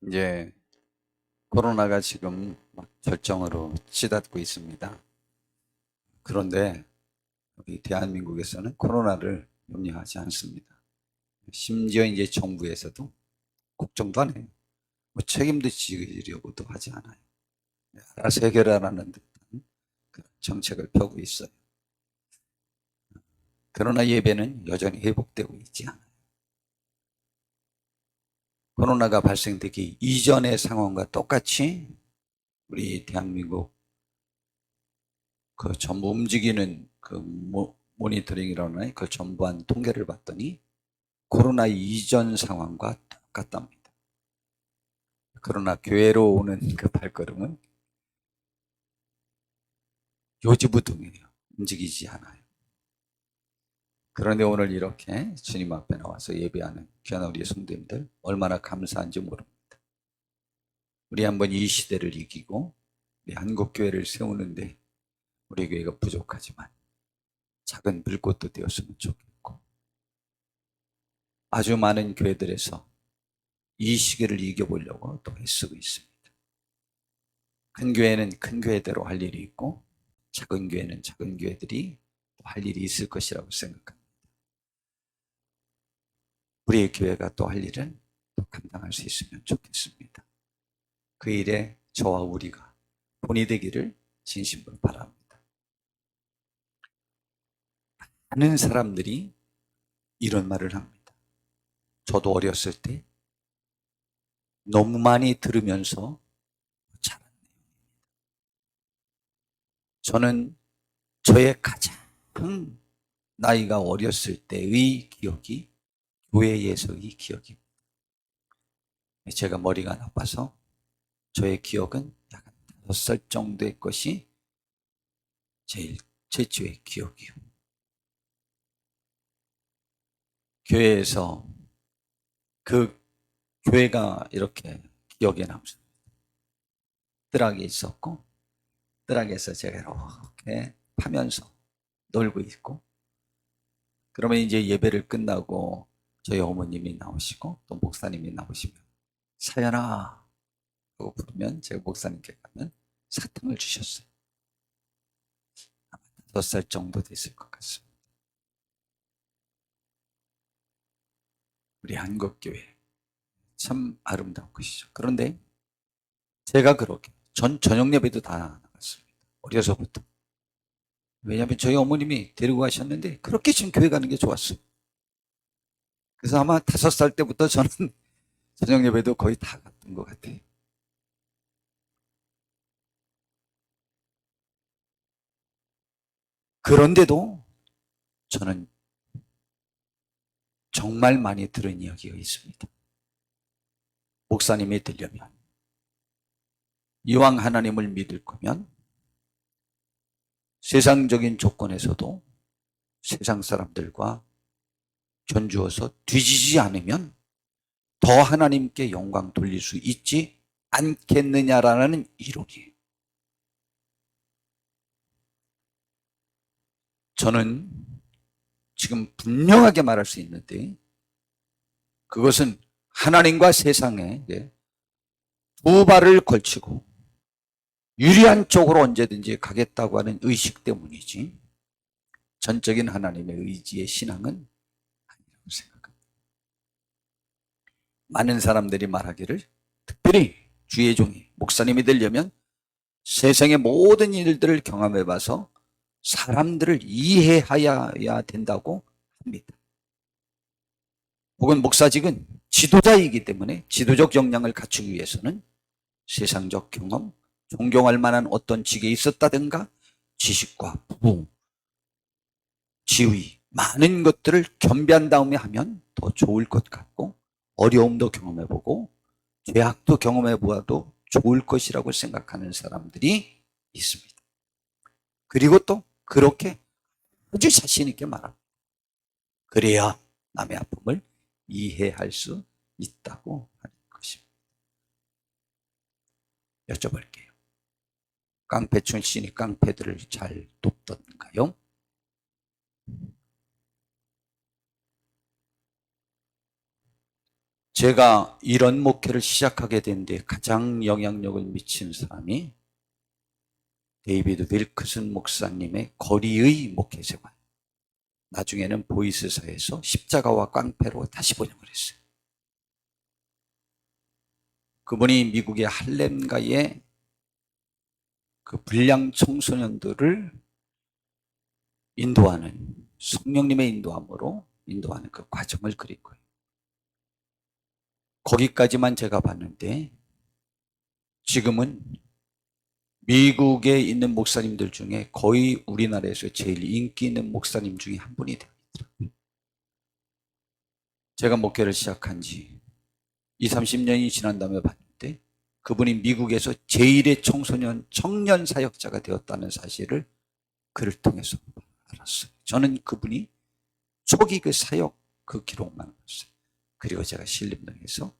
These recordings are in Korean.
이제 코로나가 지금 막 절정으로 치닫고 있습니다. 그런데 우리 대한민국에서는 코로나를 염려하지 않습니다. 심지어 이제 정부에서도 걱정도 안 해요. 뭐 책임도 지려고도 하지 않아요. 알아서 해결하라는 듯한 그런 정책을 펴고 있어요. 그러나 예배는 여전히 회복되고 있지 않아요. 코로나가 발생되기 이전의 상황과 똑같이 우리 대한민국 그 전부 움직이는 그 모니터링이라고 하나요? 그 전부한 통계를 봤더니 코로나 이전 상황과 똑같답니다. 그러나 교회로 오는 그 발걸음은 요지부동이에요. 움직이지 않아요. 그런데 오늘 이렇게 주님 앞에 나와서 예배하는 귀한 우리 성도님들 얼마나 감사한지 모릅니다. 우리 한번 이 시대를 이기고 우리 한국교회를 세우는데 우리 교회가 부족하지만 작은 불꽃도 되었으면 좋겠고, 아주 많은 교회들에서 이 시기를 이겨보려고 또 애쓰고 있습니다. 큰 교회는 큰 교회대로 할 일이 있고 작은 교회는 작은 교회들이 또 할 일이 있을 것이라고 생각합니다. 우리의 교회가 또 할 일은 또 감당할 수 있으면 좋겠습니다. 그 일에 저와 우리가 본이 되기를 진심으로 바랍니다. 많은 사람들이 이런 말을 합니다. 저도 어렸을 때 너무 많이 들으면서 자랐네요. 저는 저의 가장 나이가 어렸을 때의 기억이 교회에서의 기억입니다. 제가 머리가 나빠서 저의 기억은 약 5살 정도의 것이 제일 최초의 기억이요. 교회에서 그 교회가 이렇게 기억에 남습니다. 뜰락이 있었고 뜰락에서 제가 이렇게 파면서 놀고 있고, 그러면 이제 예배를 끝나고 저희 어머님이 나오시고 또 목사님이 나오시면 사연아 하고 부르면 제가 목사님께 가면 사탕을 주셨어요. 아마 5살 정도 됐을 것 같습니다. 우리 한국교회 참 아름다운 것이죠. 그런데 제가 그렇게 전 저녁 예배도 다 나갔습니다. 어려서부터. 왜냐하면 저희 어머님이 데리고 가셨는데 그렇게 지금 교회 가는 게 좋았어요. 그래서 아마 5살 때부터 저는 저녁 예배도 거의 다 갔던 것 같아요. 그런데도 저는 정말 많이 들은 이야기가 있습니다. 목사님이 되려면, 이왕 하나님을 믿을 거면 세상적인 조건에서도 세상 사람들과 견주어서 뒤지지 않으면 더 하나님께 영광 돌릴 수 있지 않겠느냐라는 이론이에요. 저는 지금 분명하게 말할 수 있는데 그것은 하나님과 세상에 두 발을 걸치고 유리한 쪽으로 언제든지 가겠다고 하는 의식 때문이지 전적인 하나님의 의지의 신앙은 아니라고 생각합니다. 많은 사람들이 말하기를 특별히 주의 종이 목사님이 되려면 세상의 모든 일들을 경험해 봐서 사람들을 이해해야 된다고 합니다. 혹은 목사직은 지도자이기 때문에 지도적 역량을 갖추기 위해서는 세상적 경험, 존경할 만한 어떤 직에 있었다든가 지식과 부부, 지위, 많은 것들을 겸비한 다음에 하면 더 좋을 것 같고 어려움도 경험해보고 죄악도 경험해보아도 좋을 것이라고 생각하는 사람들이 있습니다. 그리고 또 그렇게 아주 자신 있게 말합니다. 그래야 남의 아픔을 이해할 수 있다고 하는 것입니다. 여쭤볼게요. 깡패 출신이 깡패들을 잘 돕던가요? 제가 이런 목회를 시작하게 된 데 가장 영향력을 미친 사람이 데이비드 윌크슨 목사님의 거리의 목회 생활. 나중에는 보이스사에서 십자가와 깡패로 다시 번역을 했어요. 그분이 미국의 할렘가의 그 불량 청소년들을 인도하는, 성령님의 인도함으로 인도하는 그 과정을 그린 거예요. 거기까지만 제가 봤는데 지금은 미국에 있는 목사님들 중에 거의 우리나라에서 제일 인기 있는 목사님 중에 한 분이 됩니다. 제가 목회를 시작한 지 20, 30년이 지난 다음에 봤는데 그분이 미국에서 제일의 청년 사역자가 되었다는 사실을 그를 통해서 알았어요. 저는 그분이 초기 그 사역 그 기록만 봤어요. 그리고 제가 신림동에서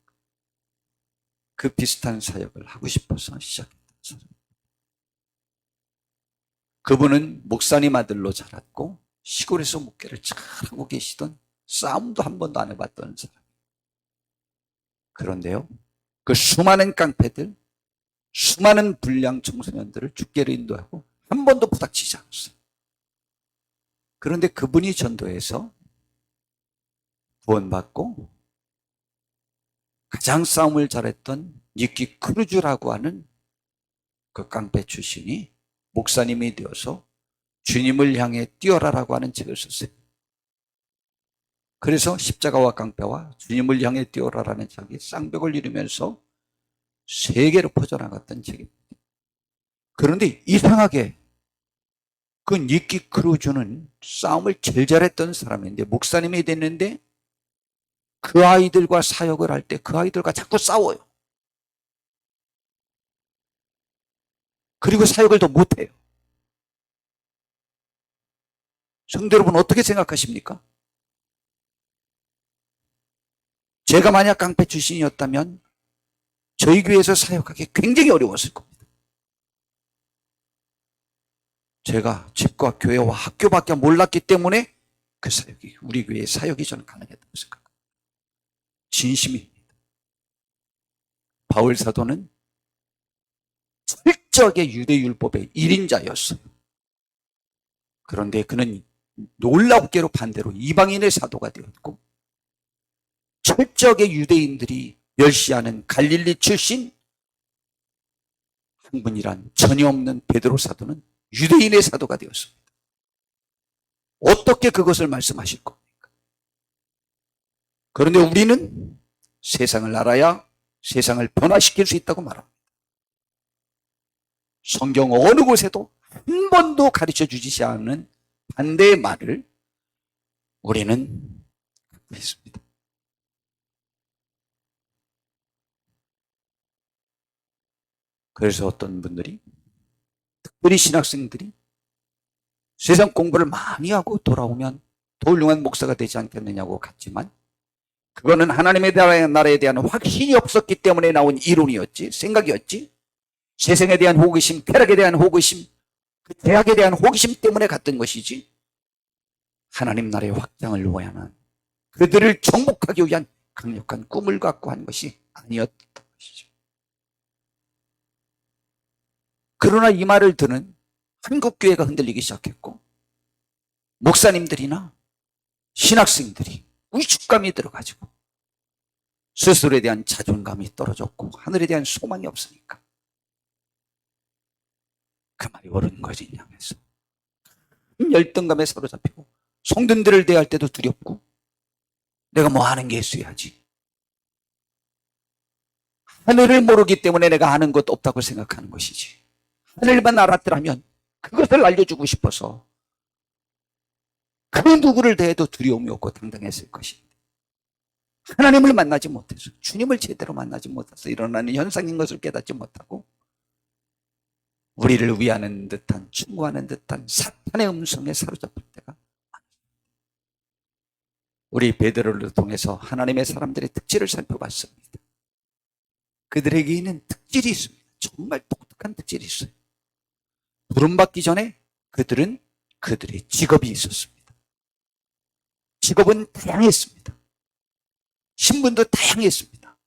그 비슷한 사역을 하고 싶어서 시작했던 사람. 그분은 목사님 아들로 자랐고 시골에서 목회를 잘하고 계시던, 싸움도 한 번도 안 해봤던 사람. 그런데요, 그 수많은 깡패들, 수많은 불량 청소년들을 주께로 인도하고 한 번도 부닥치지 않았어요. 그런데 그분이 전도해서 구원받고 가장 싸움을 잘했던 니키 크루즈라고 하는 그 깡패 출신이 목사님이 되어서 주님을 향해 뛰어라라고 하는 책을 썼어요. 그래서 십자가와 깡패와 주님을 향해 뛰어라라는 책이 쌍벽을 이루면서 세계로 퍼져나갔던 책입니다. 그런데 이상하게 그 니키 크루즈는 싸움을 제일 잘했던 사람인데 목사님이 됐는데 그 아이들과 사역을 할 때 그 아이들과 자꾸 싸워요. 그리고 사역을 더 못해요. 성도 여러분, 어떻게 생각하십니까? 제가 만약 깡패 출신이었다면 저희 교회에서 사역하기 굉장히 어려웠을 겁니다. 제가 집과 교회와 학교밖에 몰랐기 때문에 그 사역이, 우리 교회의 사역이 저는 가능했다고 생각합니다. 진심입니다. 바울 사도는 철저하게 유대율법의 1인자였어요. 그런데 그는 놀랍게도 반대로 이방인의 사도가 되었고 철저하게 유대인들이 멸시하는 갈릴리 출신 한 분이란 전혀 없는 베드로 사도는 유대인의 사도가 되었습니다. 어떻게 그것을 말씀하실 겁니까? 그런데 우리는 세상을 알아야 세상을 변화시킬 수 있다고 말합니다. 성경 어느 곳에도 한 번도 가르쳐 주지 않는 반대의 말을 우리는 했습니다. 그래서 어떤 분들이, 특별히 신학생들이 세상 공부를 많이 하고 돌아오면 더 훌륭한 목사가 되지 않겠느냐고 갔지만 그거는 하나님의 나라에 대한 확신이 없었기 때문에 나온 이론이었지, 생각이었지, 세상에 대한 호기심, 쾌락에 대한 호기심, 그 대학에 대한 호기심 때문에 갔던 것이지 하나님 나라의 확장을 위한, 그들을 정복하기 위한 강력한 꿈을 갖고 한 것이 아니었던 것이죠. 그러나 이 말을 듣는 한국교회가 흔들리기 시작했고 목사님들이나 신학생들이 위축감이 들어가지고 스스로에 대한 자존감이 떨어졌고 하늘에 대한 소망이 없으니까 그 말이 옳은 거지 하면서 열등감에 사로잡히고 성도들을 대할 때도 두렵고 내가 뭐 하는 게 있어야지, 하늘을 모르기 때문에 내가 아는 것 없다고 생각하는 것이지, 하늘만 알았더라면 그것을 알려주고 싶어서 그 누구를 대해도 두려움이 없고 당당했을 것입니다. 하나님을 만나지 못해서, 주님을 제대로 만나지 못해서 일어나는 현상인 것을 깨닫지 못하고 우리를 위하는 듯한, 충고하는 듯한 사탄의 음성에 사로잡힐 때가 많습니다. 우리 베드로를 통해서 하나님의 사람들의 특질을 살펴봤습니다. 그들에게 있는 특질이 있습니다. 정말 독특한 특질이 있어요. 부름받기 전에 그들은 그들의 직업이 있었습니다. 직업은 다양했습니다. 신분도 다양했습니다.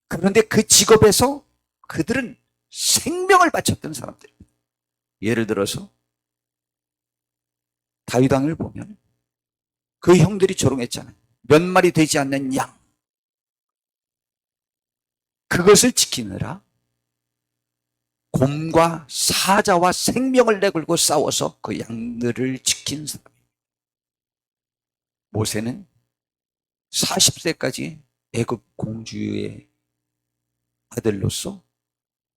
그런데 그 직업에서 그들은 생명을 바쳤던 사람들입니다. 예를 들어서 다윗 왕을 보면 그 형들이 조롱했잖아요. 몇 마리 되지 않는 양. 그것을 지키느라 곰과 사자와 생명을 내걸고 싸워서 그 양들을 지킨 사람입니다. 모세는 40세까지 애굽 공주의 아들로서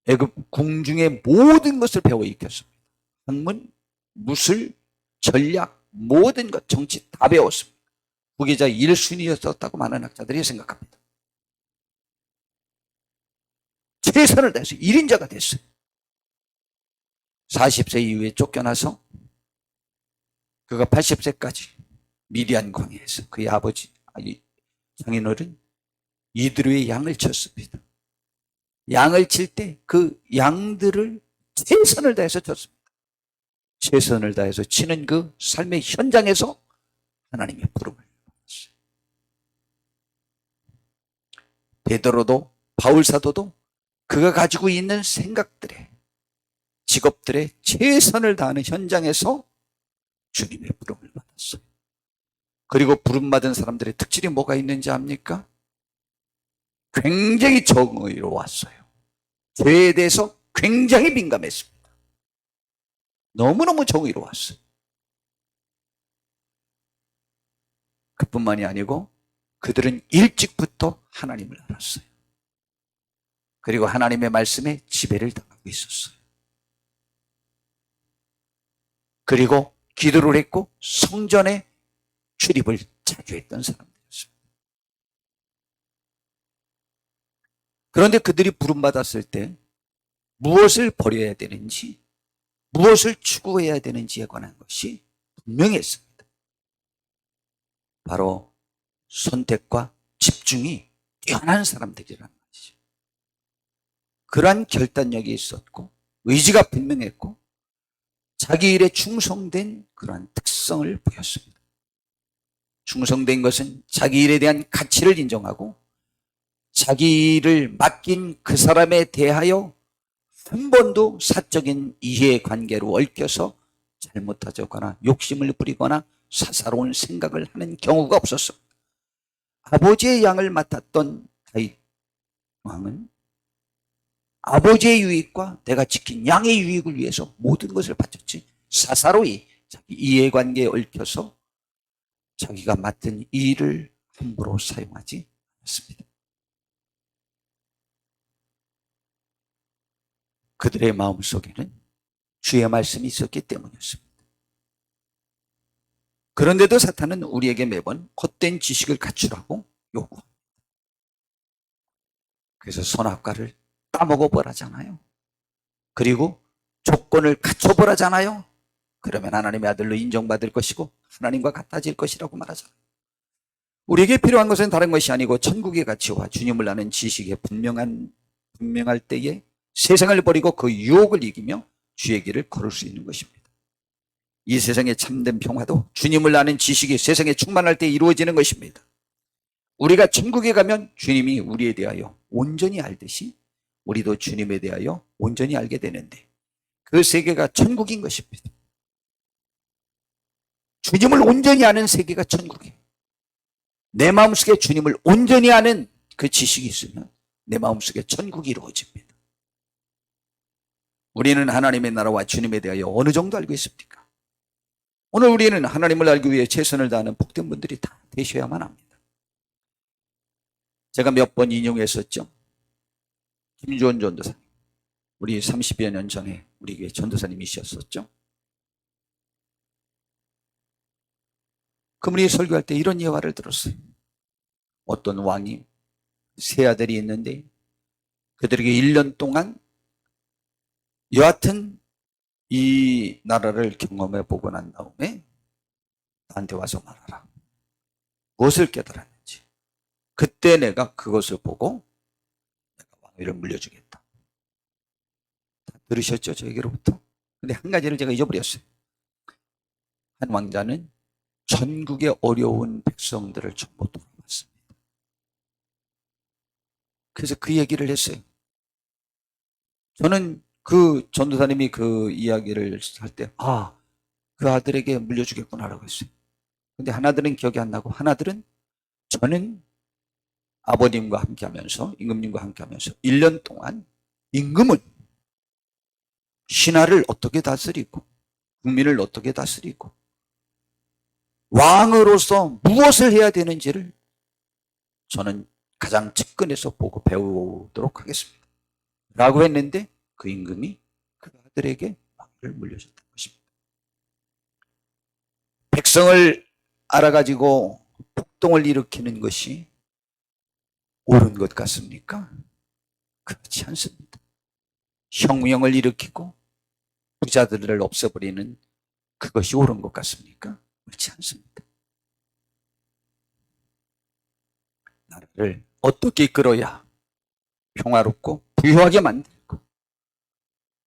애굽 궁중의 모든 것을 배워 익혔습니다. 학문, 무술, 전략, 모든 것, 정치 다 배웠습니다. 부계자 1순위였었다고 많은 학자들이 생각합니다. 최선을 다해서 1인자가 됐어요. 40세 이후에 쫓겨나서 그가 80세까지 미디안 광야에서 그의 아버지 장인어른 이드로의 양을 쳤습니다. 양을 칠 때 그 양들을 최선을 다해서 쳤습니다. 최선을 다해서 치는 그 삶의 현장에서 하나님의 부름을 받았어요. 베드로도 바울 사도도 그가 가지고 있는 생각들에 직업들에 최선을 다하는 현장에서 주님의 부름을 받았어요. 그리고 부름받은 사람들의 특질이 뭐가 있는지 압니까? 굉장히 정의로웠어요. 죄에 대해서 굉장히 민감했습니다. 너무너무 정의로웠어요. 그뿐만이 아니고 그들은 일찍부터 하나님을 알았어요. 그리고 하나님의 말씀에 지배를 당하고 있었어요. 그리고 기도를 했고 성전에 출입을 자주 했던 사람들이었습니다. 그런데 그들이 부름받았을 때 무엇을 버려야 되는지, 무엇을 추구해야 되는지에 관한 것이 분명했습니다. 바로 선택과 집중이 뛰어난 사람들이라는 것이죠. 그러한 결단력이 있었고 의지가 분명했고 자기 일에 충성된 그러한 특성을 보였습니다. 충성된 것은 자기 일에 대한 가치를 인정하고 자기 일을 맡긴 그 사람에 대하여 한 번도 사적인 이해관계로 얽혀서 잘못하거나 욕심을 부리거나 사사로운 생각을 하는 경우가 없었습니다. 아버지의 양을 맡았던 다윗 왕은 아버지의 유익과 내가 지킨 양의 유익을 위해서 모든 것을 바쳤지 사사로이 자기 이해관계에 얽혀서 자기가 맡은 일을 함부로 사용하지 않았습니다. 그들의 마음속에는 주의 말씀이 있었기 때문이었습니다. 그런데도 사탄은 우리에게 매번 헛된 지식을 갖추라고 요구합니다. 그래서 선악과를 따먹어보라잖아요. 그리고 조건을 갖춰보라잖아요. 그러면 하나님의 아들로 인정받을 것이고 하나님과 같아질 것이라고 말하잖아요. 우리에게 필요한 것은 다른 것이 아니고 천국의 가치와 주님을 아는 지식에 분명할 때에 세상을 버리고 그 유혹을 이기며 주의 길을 걸을 수 있는 것입니다. 이 세상의 참된 평화도 주님을 아는 지식이 세상에 충만할 때 이루어지는 것입니다. 우리가 천국에 가면 주님이 우리에 대하여 온전히 알듯이 우리도 주님에 대하여 온전히 알게 되는데 그 세계가 천국인 것입니다. 주님을 온전히 아는 세계가 천국이에요. 내 마음속에 주님을 온전히 아는 그 지식이 있으면 내 마음속에 천국이 이루어집니다. 우리는 하나님의 나라와 주님에 대하여 어느 정도 알고 있습니까? 오늘 우리는 하나님을 알기 위해 최선을 다하는 복된 분들이 다 되셔야만 합니다. 제가 몇 번 인용했었죠. 김주원 전도사님. 우리 30여 년 전에 우리 교회 전도사님이셨었죠. 그분이 설교할 때 이런 예화를 들었어요. 어떤 왕이 세 아들이 있는데 그들에게 1년 동안 여하튼 이 나라를 경험해 보고 난 다음에 나한테 와서 말하라. 무엇을 깨달았는지. 그때 내가 그것을 보고 내가 왕위를 물려주겠다. 다 들으셨죠? 저에게로부터? 근데 한 가지를 제가 잊어버렸어요. 한 왕자는 전국의 어려운 백성들을 전부 돌아봤습니다. 그래서 그 얘기를 했어요. 저는 그 전도사님이 그 이야기를 할 때, 그 아들에게 물려주겠구나라고 했어요. 근데 하나들은 기억이 안 나고, 하나들은 저는 아버님과 함께 하면서, 임금님과 함께 하면서 1년 동안 임금은 신하를 어떻게 다스리고, 국민을 어떻게 다스리고, 왕으로서 무엇을 해야 되는지를 저는 가장 측근에서 보고 배우도록 하겠습니다. 라고 했는데 그 임금이 그 아들에게 왕위를 물려줬던 것입니다. 백성을 알아가지고 폭동을 일으키는 것이 옳은 것 같습니까? 그렇지 않습니다. 혁명을 일으키고 부자들을 없애버리는 그것이 옳은 것 같습니까? 그렇지 않습니다. 나라를 어떻게 이끌어야 평화롭고 부유하게 만들고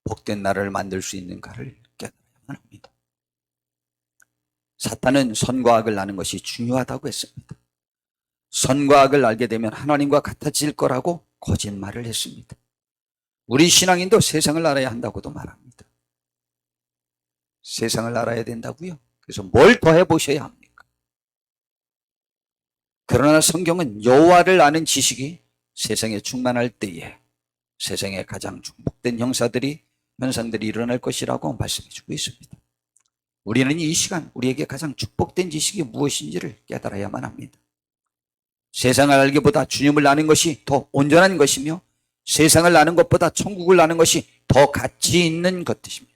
복된 나라를 만들 수 있는가를 깨달아야만 합니다. 사탄은 선과 악을 아는 것이 중요하다고 했습니다. 선과 악을 알게 되면 하나님과 같아질 거라고 거짓말을 했습니다. 우리 신앙인도 세상을 알아야 한다고도 말합니다. 세상을 알아야 된다고요? 그래서 뭘 더 해보셔야 합니까? 그러나 성경은 여호와를 아는 지식이 세상에 충만할 때에 세상에 가장 축복된 현상들이 일어날 것이라고 말씀해주고 있습니다. 우리는 이 시간 우리에게 가장 축복된 지식이 무엇인지를 깨달아야만 합니다. 세상을 알기보다 주님을 아는 것이 더 온전한 것이며 세상을 아는 것보다 천국을 아는 것이 더 가치 있는 것입니다.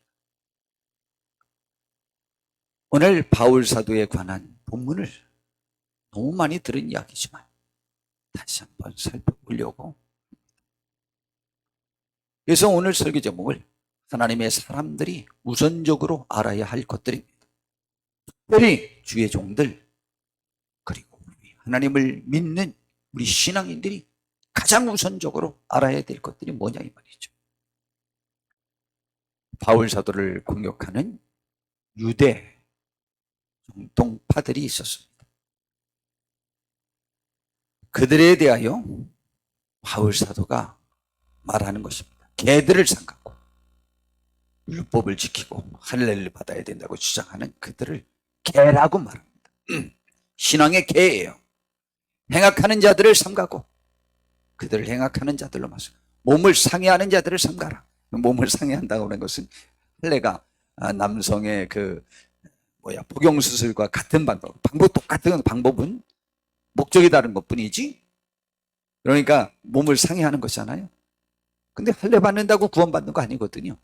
오늘 바울 사도에 관한 본문을 너무 많이 들은 이야기지만 다시 한번 살펴보려고. 그래서 오늘 설교 제목을 하나님의 사람들이 우선적으로 알아야 할 것들입니다. 특별히 주의 종들, 그리고 하나님을 믿는 우리 신앙인들이 가장 우선적으로 알아야 될 것들이 뭐냐 이 말이죠. 바울 사도를 공격하는 유대 정통파들이 있었습니다. 그들에 대하여 바울 사도가 말하는 것입니다. 개들을 삼가고 율법을 지키고 할례를 받아야 된다고 주장하는 그들을 개라고 말합니다. 신앙의 개예요. 행악하는 자들을 삼가고 그들을 행악하는 자들로 맞서 몸을 상해하는 자들을 삼가라. 몸을 상해한다고 하는 것은 할례가 남성의 복용수술과 같은 방법 똑같은 방법은 목적이 다른 것뿐이지. 그러니까 몸을 상해하는 것이잖아요. 근데 할례 받는다고 구원받는 거 아니거든요.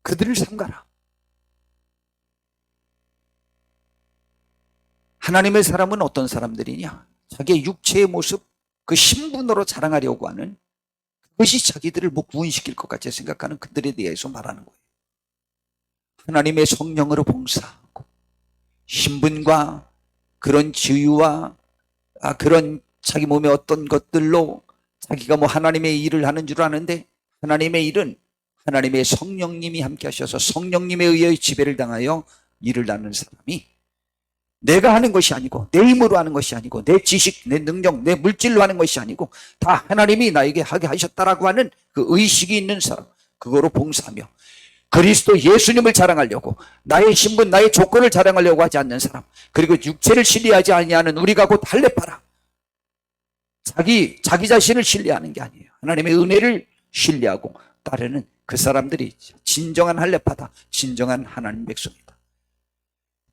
그들을 삼가라. 하나님의 사람은 어떤 사람들이냐? 자기의 육체의 모습, 그 신분으로 자랑하려고 하는 그것이 자기들을 구원시킬 것 같이 생각하는 그들에 대해서 말하는 거예요. 하나님의 성령으로 봉사하고 신분과 그런 지위와 그런 자기 몸의 어떤 것들로 자기가 하나님의 일을 하는 줄 아는데 하나님의 일은 하나님의 성령님이 함께 하셔서 성령님에 의해 지배를 당하여 일을 하는 사람이 내가 하는 것이 아니고 내 힘으로 하는 것이 아니고 내 지식, 내 능력, 내 물질로 하는 것이 아니고 다 하나님이 나에게 하게 하셨다라고 하는 그 의식이 있는 사람, 그거로 봉사하며 그리스도 예수님을 자랑하려고 나의 신분, 나의 조건을 자랑하려고 하지 않는 사람, 그리고 육체를 신뢰하지 아니하는 우리가 곧 할례파라. 자기 자신을 신뢰하는 게 아니에요. 하나님의 은혜를 신뢰하고 따르는 그 사람들이 진정한 할례파다. 진정한 하나님 백성이다.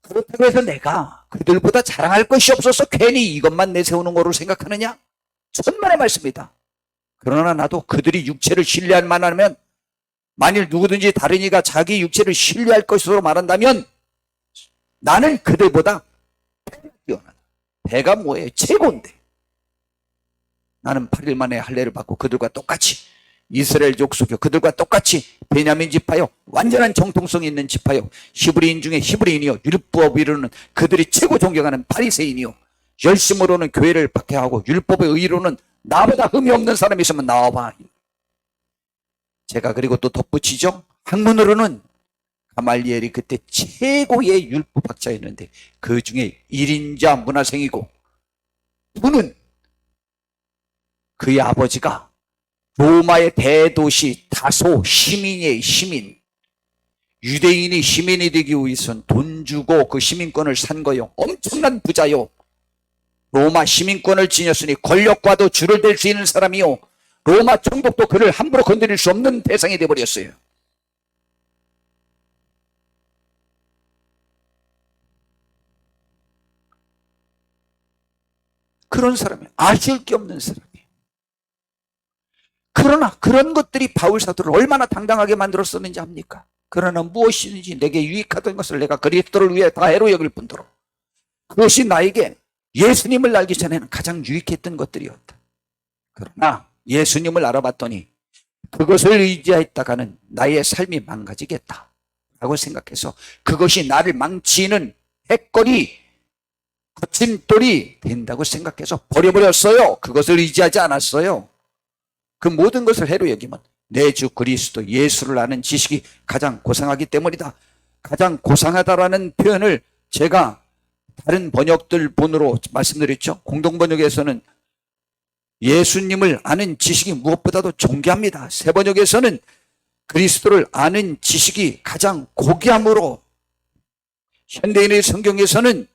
그렇다고 해서 내가 그들보다 자랑할 것이 없어서 괜히 이것만 내세우는 거로 생각하느냐? 천만의 말씀이다. 그러나 나도 그들이 육체를 신뢰할 만하면, 만일 누구든지 다른 이가 자기 육체를 신뢰할 것으로 말한다면 나는 그들보다 배가 뛰어나다. 배가 뭐예요? 최고인데. 나는 8일 만에 할례를 받고 그들과 똑같이 이스라엘 족속이요, 그들과 똑같이 베냐민 지파요, 완전한 정통성이 있는 지파요, 히브리인 중에 히브리인이요, 율법 이루는 그들이 최고 존경하는 바리새인이요, 열심으로는 교회를 박해하고 율법의 의로는 나보다 흠이 없는 사람이 있으면 나와봐. 제가 그리고 또 덧붙이죠. 학문으로는 가말리엘이 그때 최고의 율법학자였는데 그 중에 1인자 문화생이고, 분은 그의 아버지가 로마의 대도시 다소 시민의 시민, 유대인이 시민이 되기 위해서는 돈 주고 그 시민권을 산 거요. 엄청난 부자요. 로마 시민권을 지녔으니 권력과도 줄을 댈 수 있는 사람이요. 로마 총독도 그를 함부로 건드릴 수 없는 대상이 되어버렸어요. 그런 사람이에요. 아실 게 없는 사람이에요. 그러나 그런 것들이 바울 사도를 얼마나 당당하게 만들었었는지 압니까? 그러나 무엇이든지 내게 유익하던 것을 내가 그리스도를 위해 다해로 여길 뿐더러 그것이 나에게 예수님을 알기 전에는 가장 유익했던 것들이었다. 그러나 예수님을 알아봤더니 그것을 의지했다가는 나의 삶이 망가지겠다 라고 생각해서 그것이 나를 망치는 핵걸이, 거침돌이 된다고 생각해서 버려버렸어요. 그것을 의지하지 않았어요. 그 모든 것을 해로 여기면 내 주 그리스도 예수를 아는 지식이 가장 고상하기 때문이다. 가장 고상하다라는 표현을 제가 다른 번역들 본으로 말씀드렸죠. 공동번역에서는 예수님을 아는 지식이 무엇보다도 존귀합니다. 새 번역에서는 그리스도를 아는 지식이 가장 고귀함으로, 현대인의 성경에서는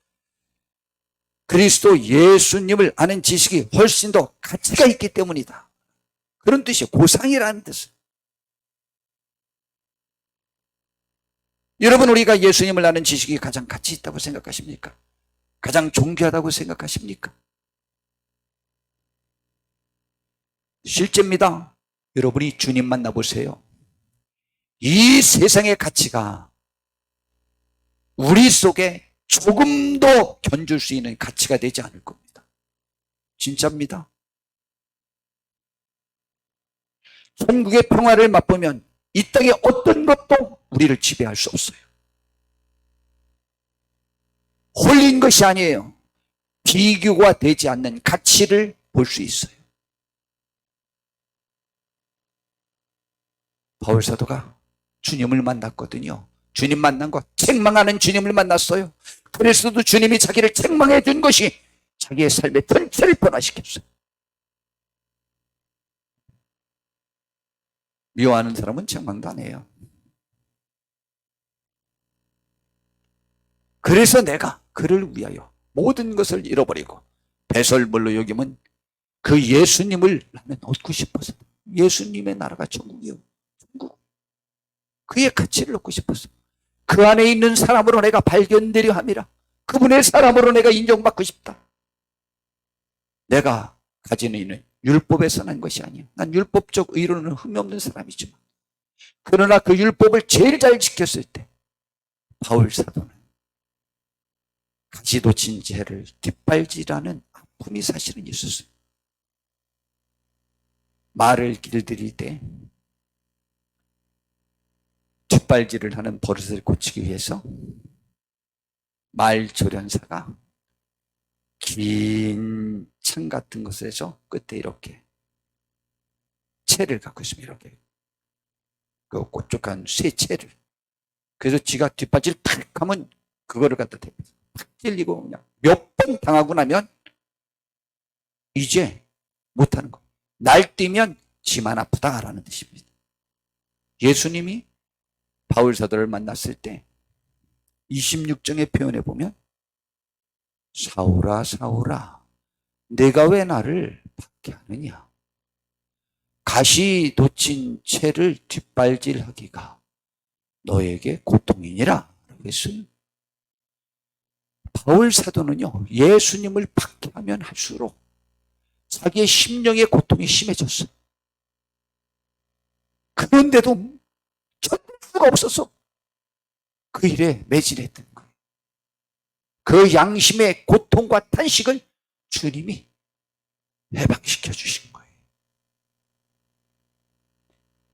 그리스도 예수님을 아는 지식이 훨씬 더 가치가 있기 때문이다. 그런 뜻이에요. 고상이라는 뜻은. 여러분, 우리가 예수님을 아는 지식이 가장 가치 있다고 생각하십니까? 가장 존귀하다고 생각하십니까? 실제입니다. 여러분이 주님 만나보세요. 이 세상의 가치가 우리 속에 조금도 견줄 수 있는 가치가 되지 않을 겁니다. 진짜입니다. 천국의 평화를 맛보면 이 땅의 어떤 것도 우리를 지배할 수 없어요. 홀린 것이 아니에요. 비교가 되지 않는 가치를 볼 수 있어요. 바울 사도가 주님을 만났거든요. 주님 만난 거, 책망하는 주님을 만났어요. 그래서도 주님이 자기를 책망해 준 것이 자기의 삶의 전체를 변화시켰어요. 미워하는 사람은 책망도 안 해요. 그래서 내가 그를 위하여 모든 것을 잃어버리고 배설물로 여기면 그 예수님을 나는 얻고 싶어서, 예수님의 나라가 천국이요. 천국. 그의 가치를 얻고 싶어서 그 안에 있는 사람으로 내가 발견되려 함이라. 그분의 사람으로 내가 인정받고 싶다. 내가 가지는 있는 율법에서 난 것이 아니야. 난 율법적 의로는 흠이 없는 사람이지만, 그러나 그 율법을 제일 잘 지켰을 때 바울 사도는 가지도 진 죄를 뒷발질하는 아픔이 사실은 있었어요. 말을 길들일 때 뒷발질을 하는 버릇을 고치기 위해서 말 조련사가 긴 창 같은 것에서 끝에 이렇게 채를 갖고 있으면 이렇게 그 꼬쪽한 쇠 채를, 그래서 지가 뒷발질 탁 하면 그거를 갖다 대면서 탁 찔리고 그냥 몇 번 당하고 나면 이제 못하는 거. 날뛰면 지만 아프다라는 뜻입니다. 예수님이 바울 사도를 만났을 때 26장의 표현에 보면 사울아 사울아 내가 왜 나를 박해하느냐, 가시 돋친 채를 뒷발질하기가 너에게 고통이니라. 그래서 바울 사도는요, 예수님을 박해하면 할수록 자기의 심령의 고통이 심해졌어요. 그런데도 견딜 수가 없어서 그 일에 매진했던 거예요. 그 양심의 고통과 탄식을 주님이 해방시켜 주신 거예요.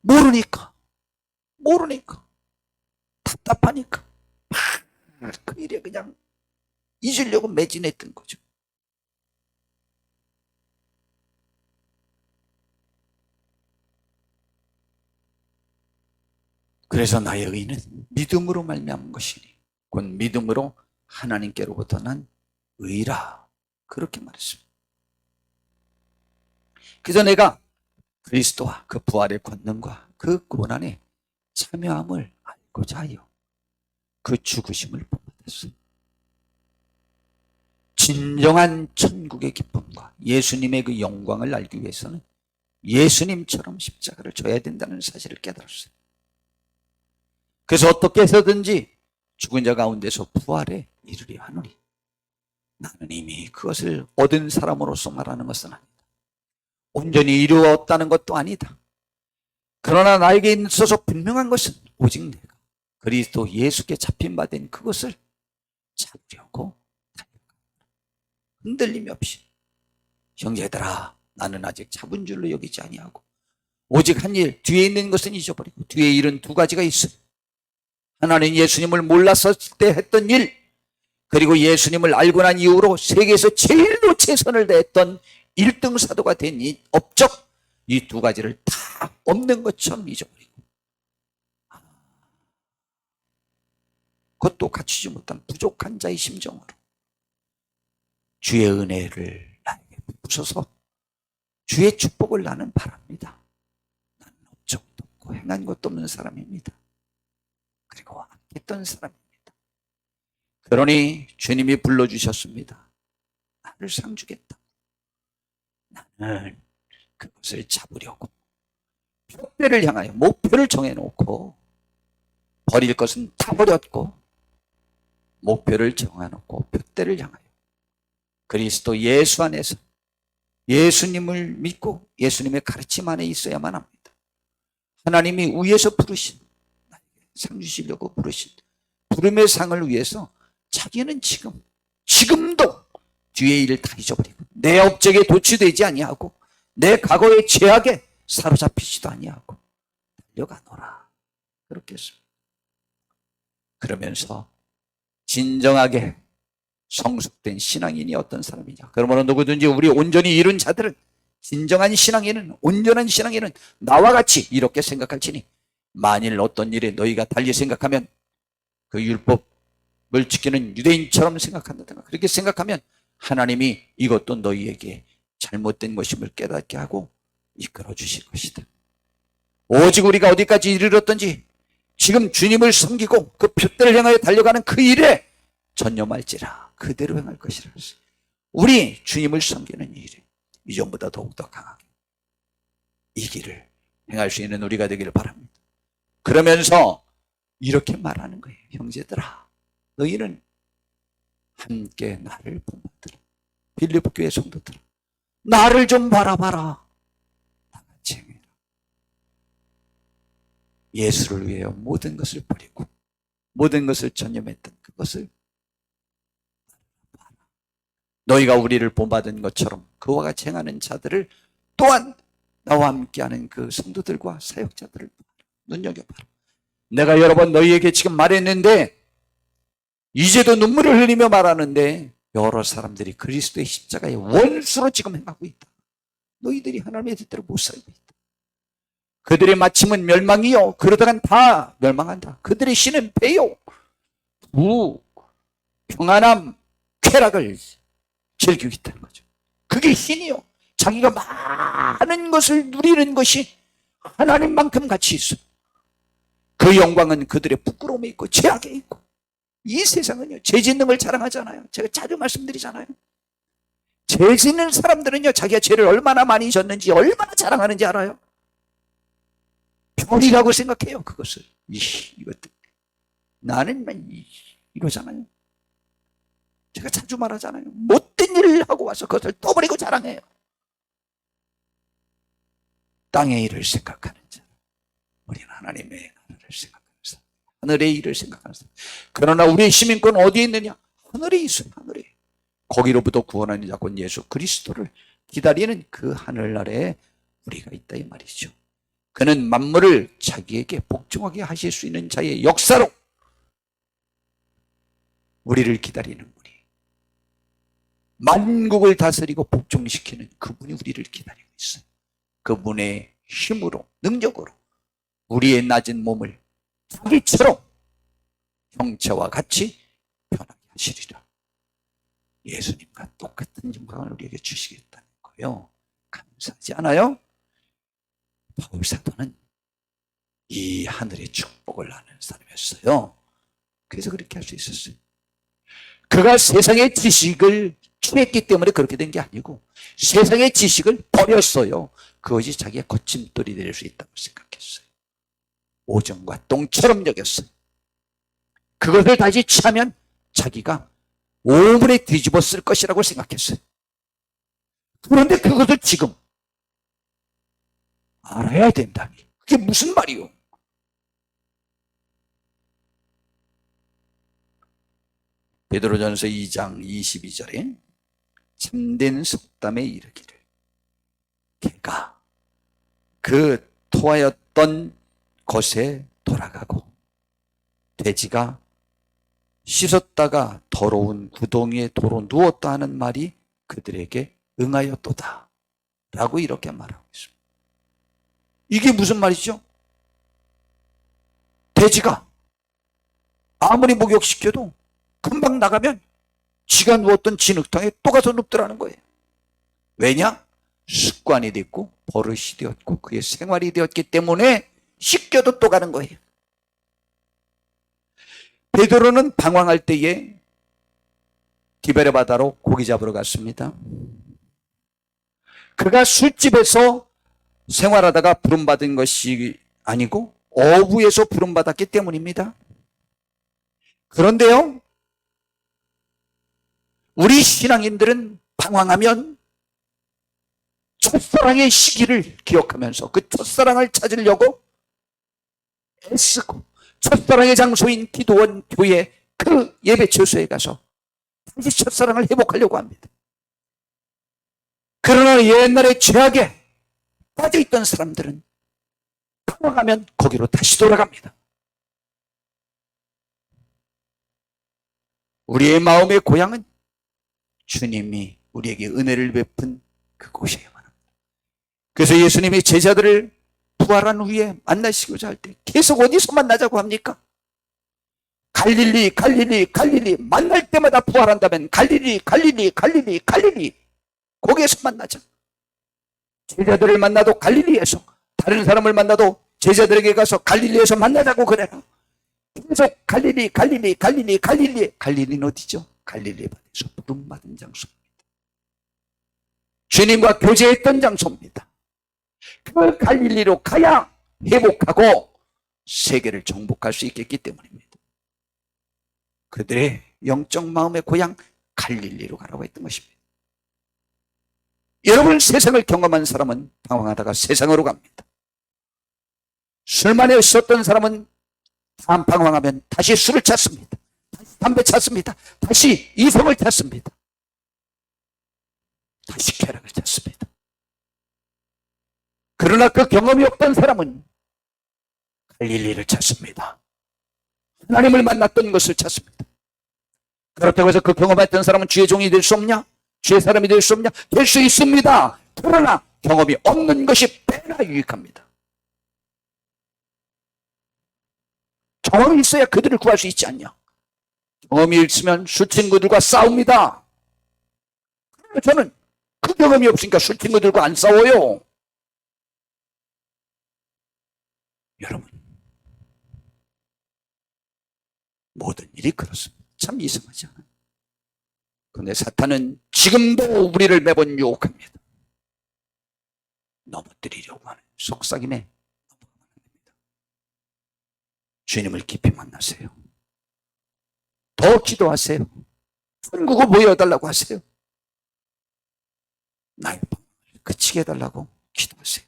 모르니까 답답하니까 그 일에 그냥 잊으려고 매진했던 거죠. 그래서 나의 의는 믿음으로 말미암은 것이니 곧 믿음으로 하나님께로부터 난 의라, 그렇게 말했습니다. 그래서 내가 그리스도와 그 부활의 권능과 그 고난에 참여함을 알고자 하여 그 죽으심을 본받았어요. 진정한 천국의 기쁨과 예수님의 그 영광을 알기 위해서는 예수님처럼 십자가를 져야 된다는 사실을 깨달았어요. 그래서 어떻게 해서든지 죽은 자 가운데서 부활에 이르려 하노니 나는 이미 그것을 얻은 사람으로서 말하는 것은 아니다. 온전히 이루었다는 것도 아니다. 그러나 나에게 있어서 분명한 것은 오직 내가 그리스도 예수께 잡힌 바 된 그것을 잡으려고 흔들림이 없이 형제들아 나는 아직 잡은 줄로 여기지 아니하고 오직 한 일 뒤에 있는 것은 잊어버리고 뒤에 일은 두 가지가 있어요. 하나는 예수님을 몰랐을 때 했던 일, 그리고 예수님을 알고 난 이후로 세계에서 제일로 최선을 다했던 1등 사도가 된 이 업적, 이 두 가지를 다 없는 것처럼 잊어버리고 그것도 갖추지 못한 부족한 자의 심정으로 주의 은혜를 나에게 부어서 주의 축복을 나는 바랍니다. 나는 업적도 없고 행한 것도 없는 사람입니다. 그리고 악했던 사람입니다. 그러니 주님이 불러주셨습니다. 나를 상 주겠다. 나는 그것을 잡으려고 표대를 향하여 목표를 정해놓고 버릴 것은 다 버렸고 목표를 정해놓고 표대를 향하여 그리스도 예수 안에서 예수님을 믿고 예수님의 가르침 안에 있어야만 합니다. 하나님이 위에서 부르신 상 주시려고 부르신 부름의 상을 위해서 자기는 지금도 뒤의 일을 다 잊어버리고 내 업적에 도취되지 아니하고 내 과거의 죄악에 사로잡히지도 아니하고 달려가노라 그렇게 했습니다. 그러면서 진정하게 성숙된 신앙인이 어떤 사람이냐, 그러므로 누구든지 우리 온전히 이룬 자들은 진정한 신앙인은 온전한 신앙인은 나와 같이 이렇게 생각할지니 만일 어떤 일에 너희가 달리 생각하면 그 율법을 지키는 유대인처럼 생각한다든가 그렇게 생각하면 하나님이 이것도 너희에게 잘못된 것임을 깨닫게 하고 이끌어 주실 것이다. 오직 우리가 어디까지 이르렀던지 지금 주님을 섬기고 그 표대를 향하여 달려가는 그 일에 전념할지라 그대로 행할 것이라. 우리 주님을 섬기는 일에 이전보다 더욱더 강하게 이 길을 행할 수 있는 우리가 되기를 바랍니다. 그러면서 이렇게 말하는 거예요. 형제들아 너희는 함께 나를 본받으라. 빌립보 교회 성도들아 나를 좀 바라봐라. 나같이 행해라. 예수를 위하여 모든 것을 버리고 모든 것을 전념했던 그것을 너희가 우리를 본받은 것처럼 그와 같이 행하는 자들을 또한 나와 함께하는 그 성도들과 사역자들을 눈여겨봐라. 내가 여러 번 너희에게 지금 말했는데 이제도 눈물을 흘리며 말하는데 여러 사람들이 그리스도의 십자가의 원수로 지금 행하고 있다. 너희들이 하나님의 뜻대로 못 살고 있다. 그들의 마침은 멸망이요 그러다간 다 멸망한다. 그들의 신은 배요 평안함 쾌락을 즐기고 있다는 거죠. 그게 신이요 자기가 많은 것을 누리는 것이 하나님만큼 가치 있어요. 그 영광은 그들의 부끄러움에 있고 죄악에 있고 이 세상은요 죄 짓는 걸 자랑하잖아요. 제가 자주 말씀드리잖아요. 죄 짓는 사람들은요 자기가 죄를 얼마나 많이 졌는지 얼마나 자랑하는지 알아요. 별이라고 생각해요. 그것을 이것들 나는 이러잖아요. 제가 자주 말하잖아요. 못된 일을 하고 와서 그것을 떠버리고 자랑해요. 땅의 일을 생각하는 자 우리는 하나님의 나라를 생각하는 사람 하늘의 일을 생각하는 사람. 그러나 우리의 시민권은 어디에 있느냐? 하늘에 있어요. 하늘에. 거기로부터 구원하는 자권 예수 그리스도를 기다리는 그 하늘나라에 우리가 있다 이 말이죠. 그는 만물을 자기에게 복종하게 하실 수 있는 자의 역사로 우리를 기다리는 분이 만국을 다스리고 복종시키는 그분이 우리를 기다리고 있어요. 그분의 힘으로 능력으로 우리의 낮은 몸을 자기처럼 형체와 같이 변하게 하시리라. 예수님과 똑같은 영광을 우리에게 주시겠다는 거예요. 감사하지 않아요? 바울 사도는 이 하늘의 축복을 아는 사람이었어요. 그래서 그렇게 할 수 있었어요. 그가 세상의 지식을 취했기 때문에 그렇게 된 게 아니고 세상의 지식을 버렸어요. 그것이 자기의 거침돌이 될 수 있다고 생각했어요. 오정과 똥처럼 여겼어요. 그것을 다시 취하면 자기가 오물에 뒤집어 쓸 것이라고 생각했어요. 그런데 그것을 지금 알아야 된다니. 그게 무슨 말이요? 베드로전서 2장 22절에 참된 속담에 이르기를 개가 그 토하였던 것에 돌아가고 돼지가 씻었다가 더러운 구덩이에 도로 누웠다 하는 말이 그들에게 응하였도다 라고 이렇게 말하고 있습니다. 이게 무슨 말이죠? 돼지가 아무리 목욕시켜도 금방 나가면 지가 누웠던 진흙탕에 또 가서 눕더라는 거예요. 왜냐? 습관이 됐고 버릇이 되었고 그의 생활이 되었기 때문에 씻겨도 또 가는 거예요. 베드로는 방황할 때에 디베레 바다로 고기 잡으러 갔습니다. 그가 술집에서 생활하다가 부름받은 것이 아니고 어부에서 부름받았기 때문입니다. 그런데요, 우리 신앙인들은 방황하면 첫사랑의 시기를 기억하면서 그 첫사랑을 찾으려고 애쓰고 첫사랑의 장소인 기도원 교회 그 예배 처소에 가서 다시 첫사랑을 회복하려고 합니다. 그러나 옛날에 죄악에 빠져있던 사람들은 방황하면 거기로 다시 돌아갑니다. 우리의 마음의 고향은 주님이 우리에게 은혜를 베푼 그곳이에요. 그래서 예수님이 제자들을 부활한 후에 만나시고자 할 때 계속 어디서 만나자고 합니까? 갈릴리, 갈릴리, 갈릴리. 만날 때마다 부활한다면 갈릴리, 갈릴리, 갈릴리, 갈릴리. 거기에서 만나자. 제자들을 만나도 갈릴리에서, 다른 사람을 만나도 제자들에게 가서 갈릴리에서 만나자고 그래라. 계속 갈릴리, 갈릴리, 갈릴리, 갈릴리. 갈릴리는 어디죠? 갈릴리 바다에서 부름받은 장소입니다. 주님과 교제했던 장소입니다. 그 갈릴리로 가야 회복하고 세계를 정복할 수 있겠기 때문입니다. 그들의 영적 마음의 고향 갈릴리로 가라고 했던 것입니다. 여러분, 세상을 경험한 사람은 방황하다가 세상으로 갑니다. 술만에 있었던 사람은 다음 방황하면 다시 술을 찾습니다. 다시 담배 찾습니다. 다시 이성을 찾습니다. 다시 쾌락을 찾습니다. 그러나 그 경험이 없던 사람은 갈릴리를 찾습니다. 하나님을 만났던 것을 찾습니다. 그렇다고 해서 그 경험했던 사람은 주의 종이 될 수 없냐? 주의 사람이 될 수 없냐? 될 수 있습니다. 그러나 경험이 없는 것이 꽤나 유익합니다. 경험이 있어야 그들을 구할 수 있지 않냐? 경험이 있으면 술 친구들과 싸웁니다. 저는 그 경험이 없으니까 술 친구들과 안 싸워요. 여러분, 모든 일이 그렇습니다. 참 이상하지 않아요? 그런데 사탄은 지금도 우리를 매번 유혹합니다. 넘어뜨리려고 하는 속삭임에 넘어갑니다. 주님을 깊이 만나세요. 더 기도하세요. 천국을 보여달라고 하세요. 나의 방황을 그치게 해달라고 기도하세요.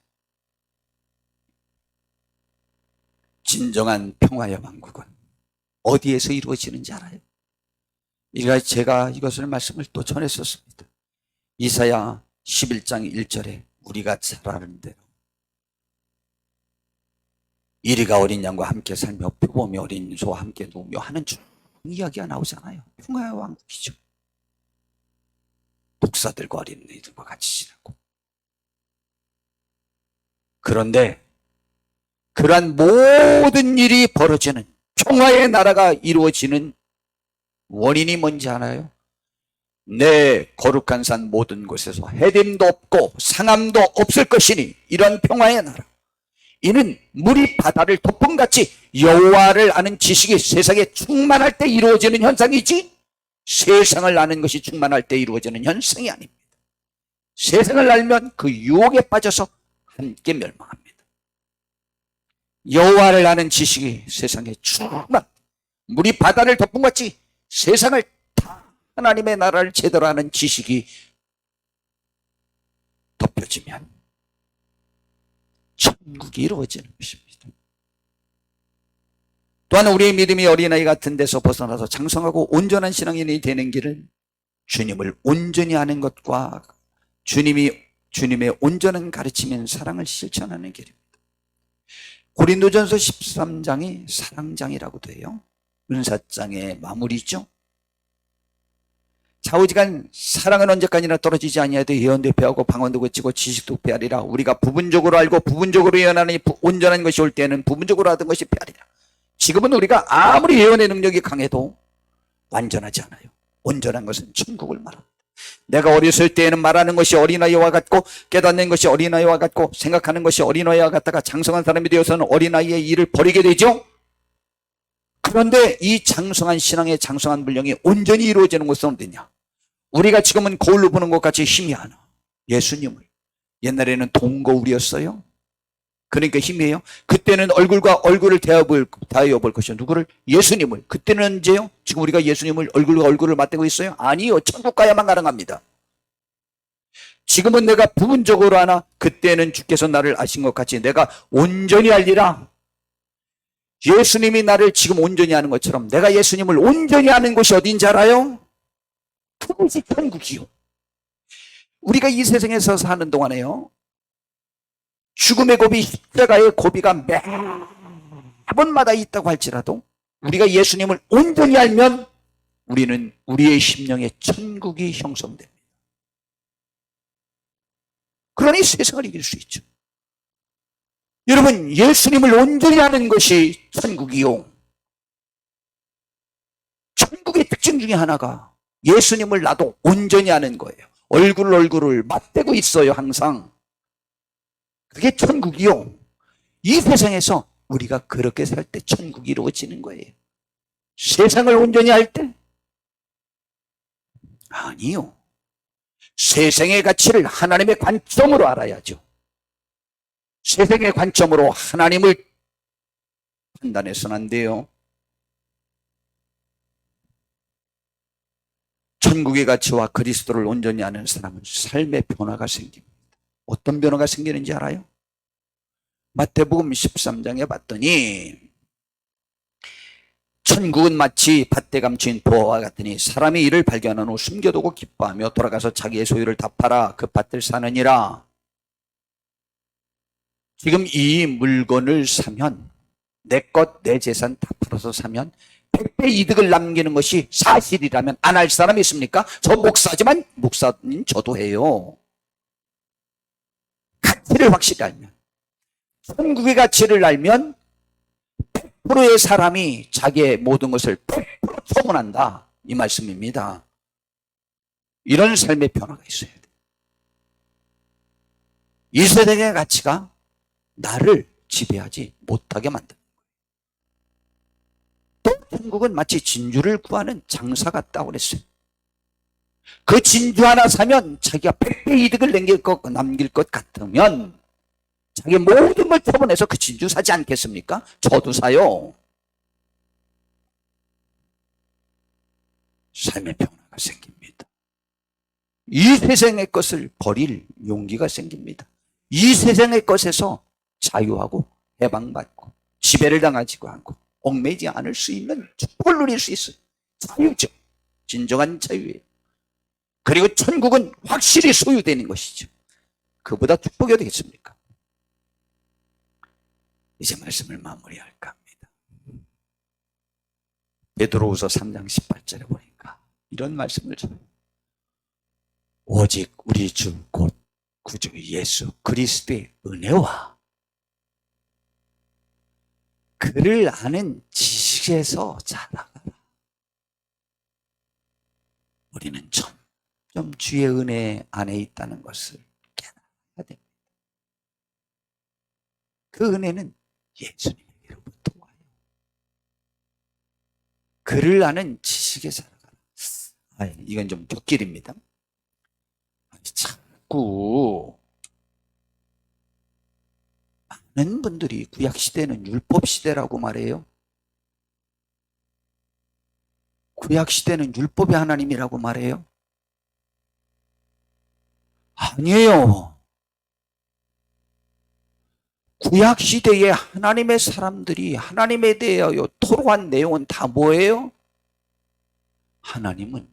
진정한 평화의 왕국은 어디에서 이루어지는지 알아요? 제가 이것을 말씀을 또 전했었습니다. 이사야 11장 1절에 우리가 잘 아는 대로 이리가 어린 양과 함께 살며 표범이 어린 소와 함께 누우며 하는 중 이야기가 나오잖아요. 평화의 왕국이죠. 독사들과 어린이들과 같이 지내고. 그런데 그러한 모든 일이 벌어지는 평화의 나라가 이루어지는 원인이 뭔지 알아요? 내 거룩한 산 모든 곳에서 해됨도 없고 상함도 없을 것이니 이런 평화의 나라. 이는 물이 바다를 덮음같이 여호와를 아는 지식이 세상에 충만할 때 이루어지는 현상이지 세상을 아는 것이 충만할 때 이루어지는 현상이 아닙니다. 세상을 알면 그 유혹에 빠져서 함께 멸망합니다. 여호와를 아는 지식이 세상에 충만, 물이 바다를 덮음같이 세상을 다 하나님의 나라를 제대로 아는 지식이 덮여지면 천국이 이루어지는 것입니다. 또한 우리의 믿음이 어린아이 같은 데서 벗어나서 장성하고 온전한 신앙인이 되는 길은 주님을 온전히 아는 것과 주님의 온전한 가르침인 사랑을 실천하는 길입니다. 고린도전서 13장이 사랑장이라고도 해요. 은사장의 마무리죠. 좌우지간 사랑은 언제까지나 떨어지지 아니하되 예언도 패하고 방언도 그치고 지식도 패하리라. 우리가 부분적으로 알고 부분적으로 예언하니 온전한 것이 올 때는 부분적으로 하던 것이 패하리라. 지금은 우리가 아무리 예언의 능력이 강해도 완전하지 않아요. 온전한 것은 천국을 말합니다. 내가 어렸을 때에는 말하는 것이 어린아이와 같고 깨닫는 것이 어린아이와 같고 생각하는 것이 어린아이와 같다가 장성한 사람이 되어서는 어린아이의 일을 버리게 되죠. 그런데 이 장성한 신앙의 장성한 분량이 온전히 이루어지는 것은 어디냐? 우리가 지금은 거울로 보는 것 같이 힘이 하나. 예수님을. 옛날에는 동거울이었어요. 그러니까 힘이에요. 그때는 얼굴과 얼굴을 대어볼 것이요. 누구를? 예수님을. 그때는 언제요? 지금 우리가 예수님을 얼굴과 얼굴을 맞대고 있어요? 아니요. 천국 가야만 가능합니다. 지금은 내가 부분적으로 하나 그때는 주께서 나를 아신 것 같이 내가 온전히 알리라. 예수님이 나를 지금 온전히 아는 것처럼 내가 예수님을 온전히 아는 곳이 어딘지 알아요? 그것이 천국이요. 우리가 이 세상에서 사는 동안에요. 죽음의 고비, 십자가의 고비가 매번마다 있다고 할지라도 우리가 예수님을 온전히 알면 우리는 우리의 심령에 천국이 형성됩니다. 그러니 세상을 이길 수 있죠. 여러분, 예수님을 온전히 아는 것이 천국이요. 천국의 특징 중에 하나가 예수님을 나도 온전히 아는 거예요. 얼굴을 맞대고 있어요, 항상. 그게 천국이요. 이 세상에서 우리가 그렇게 살 때 천국이 이루어지는 거예요. 세상을 온전히 알 때? 아니요. 세상의 가치를 하나님의 관점으로 알아야죠. 세상의 관점으로 하나님을 판단해서는 안 돼요. 천국의 가치와 그리스도를 온전히 아는 사람은 삶의 변화가 생깁니다. 어떤 변화가 생기는지 알아요? 마태복음 13장에 봤더니 천국은 마치 밭에 감춘 보화와 같으니 사람이 이를 발견한 후 숨겨두고 기뻐하며 돌아가서 자기의 소유를 다 팔아 그 밭을 사느니라. 지금 이 물건을 사면 내 것, 내 재산 다 팔아서 사면 100배 이득을 남기는 것이 사실이라면 안 할 사람이 있습니까? 저 목사지만 목사님 저도 해요. 가치를 확실히 알면, 천국의 가치를 알면 100%의 사람이 자기의 모든 것을 100% 처분한다. 이 말씀입니다. 이런 삶의 변화가 있어야 돼. 이 세상의 가치가 나를 지배하지 못하게 만든다. 또 천국은 마치 진주를 구하는 장사 같다고 그랬어요. 그 진주 하나 사면 자기가 100배 이득을 남길 것 같으면 자기 모든 걸 처분해서 그 진주 사지 않겠습니까? 저도 사요. 삶의 변화가 생깁니다. 이 세상의 것을 버릴 용기가 생깁니다. 이 세상의 것에서 자유하고 해방받고 지배를 당하지도 않고 얽매이지 않을 수 있는 축복을 누릴 수 있어요. 자유죠. 진정한 자유예요. 그리고 천국은 확실히 소유되는 것이죠. 그보다 축복이 어디 있습니까? 이제 말씀을 마무리할까 합니다. 베드로후서 3장 18절에 보니까 이런 말씀을 전해요. 오직 우리 주 곧 구주 예수 그리스도의 은혜와 그를 아는 지식에서 자라가라. 우리는 좀 주의 은혜 안에 있다는 것을 깨달아야 됩니다. 그 은혜는 예수님에게로부터 와요. 그를 아는 지식에 살아가라. 이건 좀 곁길입니다. 자꾸 많은 분들이 구약시대는 율법시대라고 말해요. 구약시대는 율법의 하나님이라고 말해요. 아니에요. 구약시대에 하나님의 사람들이 하나님에 대하여 토로한 내용은 다 뭐예요? 하나님은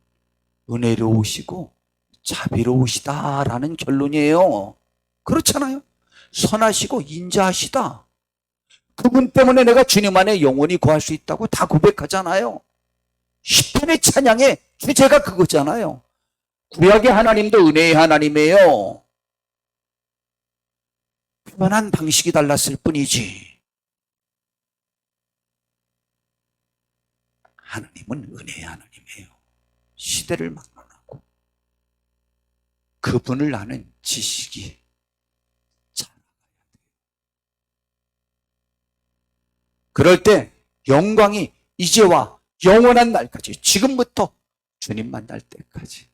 은혜로우시고 자비로우시다라는 결론이에요. 그렇잖아요. 선하시고 인자하시다. 그분 때문에 내가 주님 안에 영원히 거할 수 있다고 다 고백하잖아요. 시편의 찬양의 주제가 그거잖아요. 구약의 하나님도 은혜의 하나님이에요. 표현한 방식이 달랐을 뿐이지. 하나님은 은혜의 하나님이에요. 시대를 막론하고 그분을 아는 지식이 자라가야 돼요. 그럴 때 영광이 이제와 영원한 날까지, 지금부터 주님 만날 때까지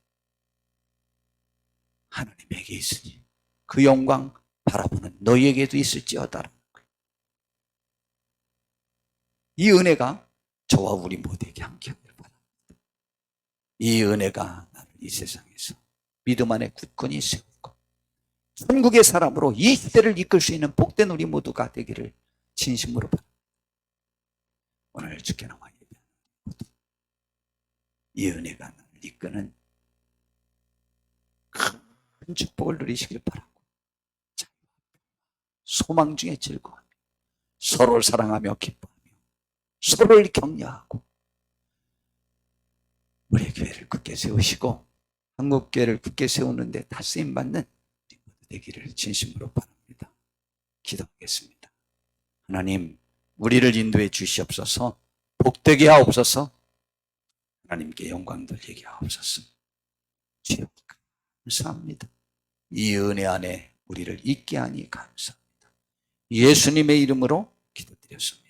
하나님에게 있으니 그 영광 바라보는 너희에게도 있을지어다라는 거예요. 이 은혜가 저와 우리 모두에게 함께하기를 바랍니다. 이 은혜가 나를 이 세상에서 믿음 안에 굳건히 세우고 천국의 사람으로 이 시대를 이끌 수 있는 복된 우리 모두가 되기를 진심으로 바랍니다. 오늘 주께 나와 예배하는 모두 이 은혜가 나를 이끄는 큰 축복을 누리시길 바라고 소망 중에 즐거워하며 서로를 사랑하며 기뻐하며 서로를 격려하고 우리 교회를 굳게 세우시고 한국교회를 굳게 세우는 데 다 쓰임받는 되기를 진심으로 바랍니다. 기도하겠습니다. 하나님, 우리를 인도해 주시옵소서. 복되게 하옵소서. 하나님께 영광 돌리게 하옵소서. 주여 감사합니다. 이 은혜 안에 우리를 있게 하니 감사합니다. 예수님의 이름으로 기도드렸습니다.